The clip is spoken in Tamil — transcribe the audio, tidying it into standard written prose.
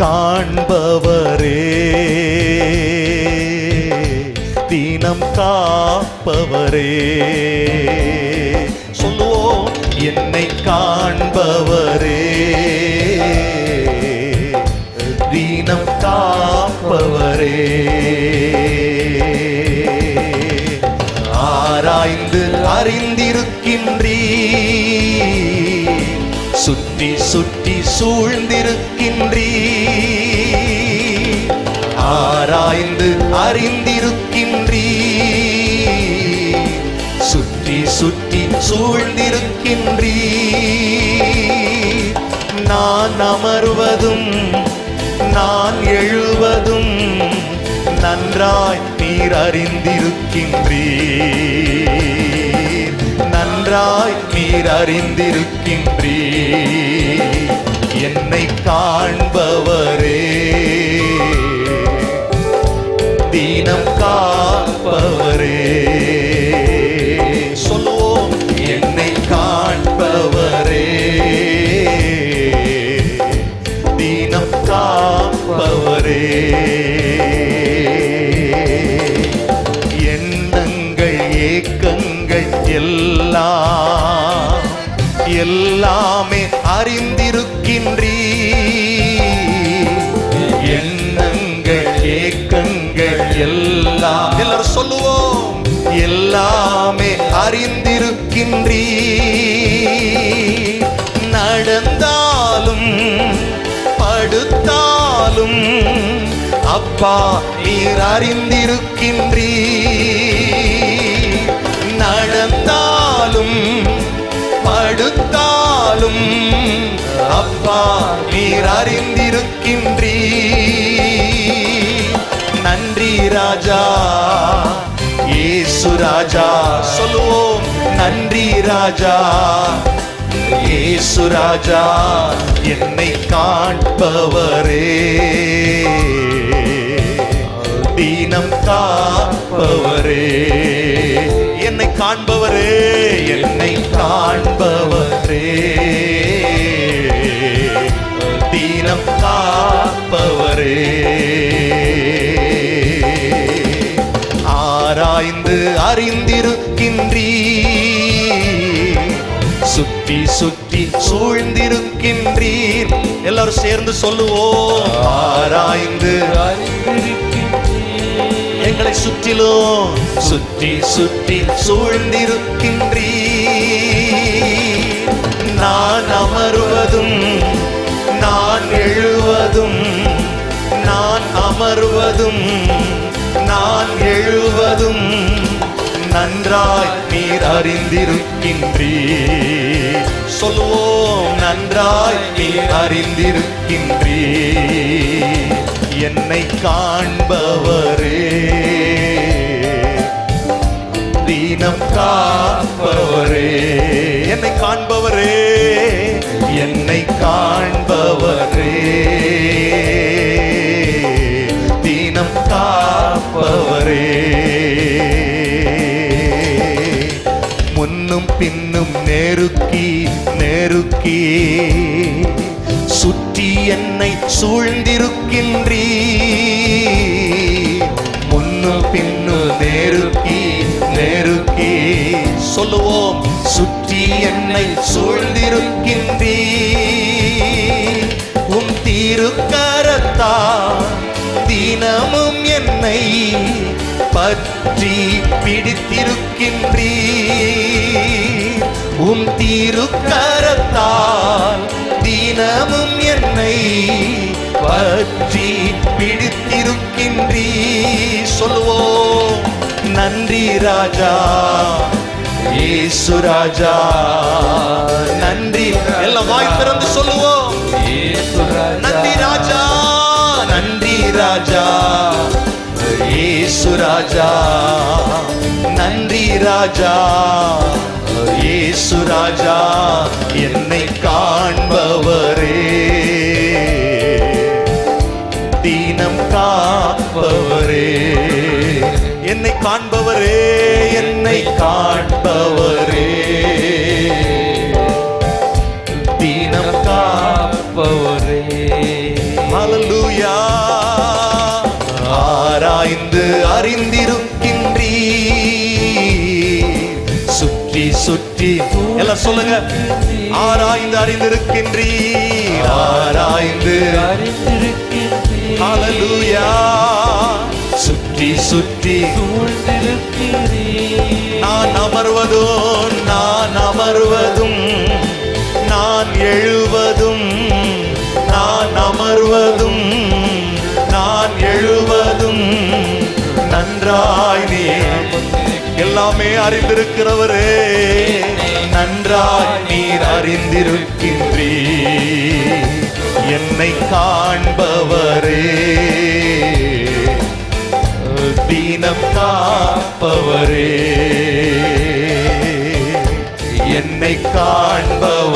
காண்பவரே, தினம் காப்பவரே. சொல்லுவோம், என்னை காண்பவரே, தினம் காப்பவரே. ஆராய்ந்து அறிந்திருக்கின்றீர், சுற்றி சுற்றி சூழ்ந்திருக்கின்றீர். ஆராய்ந்து அறிந்திருக்கின்றீர், சுற்றி சுற்றி சூழ்ந்திருக்கின்றீர். நான் அமர்வதும் நான் எழுவதும் நன்றாய் நீர் அறிந்திருக்கின்றீர், நன்றாய் நீர் அறிந்திருக்கின்றீர். என்னை காண்பவரே, தினம் காப்பவரே. சொல்லுவோம், என்னை காண்பவரே, தினம் காப்பவரே. எண்ணங்கள் ஏக்கங்கள் எல்லாம் எல்லாமே அறிந்திருக்கின்றீர். எண்ணங்கள் ஏக்கங்கள் எல்லாம், எல்லாரும் சொல்லுவோம், எல்லாமே அறிந்திருக்கின்றீர். நடந்தாலும் படுத்தாலும் அப்பா நீர் அறிந்திருக்கின்றீர். நடந்தாலும் படுத்தாலும் அப்பா நீர் அறிந்திருக்கின்றீர். நன்றி ராஜா இயேசு ராஜா. சொல்லுவோம், நன்றி ராஜா இயேசு ராஜா. என்னை காண்பவரே, தினம் காப்பவரே. என்னை காண்பவரே, என்னை காண்பவரே, தினம் காப்பவரே. ஆராய்ந்து அறிந்திருக்கின்றீர், சுற்றி சுற்றி சூழ்ந்திருக்கின்றீர். எல்லாரும் சேர்ந்து சொல்லுவோம், ஆராய்ந்து எங்களை சுற்றிலும் சுற்றி சுற்றி சூழ்ந்திருக்கின்றீர். நான் அமர்வதும் நான் எழுவதும், நான் அமர்வதும் நான் எழுவதும் நன்றாய் நீர் அறிந்திருக்கின்றீர். சொல்லுவோம், நன்றாய் நீர் அறிந்திருக்கின்றீர். என்னை காண்பவரே, தினம் காப்பவரே. என்னை காண்பவரே, என்னை காண்பவரே, தினம் காப்பவரே. முன்னும் பின்னும் நெருக்கி நெருக்கி சுற்றி என்னை சூழ்ந்திருக்கின்றீர். முன்னும் பின்னும் நெருக்கி நெருக்கி, சொல்லுவோம், சுற்றி என்னை சூழ்ந்திருக்கின்றீர். உம் திருக்கரத்தால் தினமும் என்னை பற்றி பிடித்திருக்கின்றீர். உம் திருக்கரத்தால் தினமும் என்னை பற்றி பிடித்திருக்கின்றீர். சொல்லுவோம், நன்றி ராஜா இயேசு ராஜா. நன்றி, எல்லாம் வாய் திறந்து சொல்லுவோம், நன்றி ராஜா, நன்றி ராஜா இயேசு ராஜா. நன்றி ராஜா இயேசு ராஜா. என்னை காண்பவரே, தினம் காப்பவரே. என்னை காண்பவரே, என்னை காண்பவரே, தினம் காப்பவரே. ஹல்லேலூயா. சுற்றி எல்லாம் சொல்லுங்க. ஆராய்ந்து அறிந்திருக்கின்றீர், ஆராய்ந்து அறிந்திருக்கின்றீர். ஹல்லேலூயா. சுற்றி சுற்றி சூழ்ந்திருக்கிறீர். நான் அமர்வதும் நான் அமர்வதும் நான் எழுவதும் நான் அமர்வதும் நான் எழுவதும் நன்றாய் நீ எல்லாமே அறிந்திருக்கிறவரே, நன்றாய் நீர் அறிந்திருக்கின்றீர். என்னை காண்பவரே, தீனம் காப்பவரே, என்னை காண்பவரே,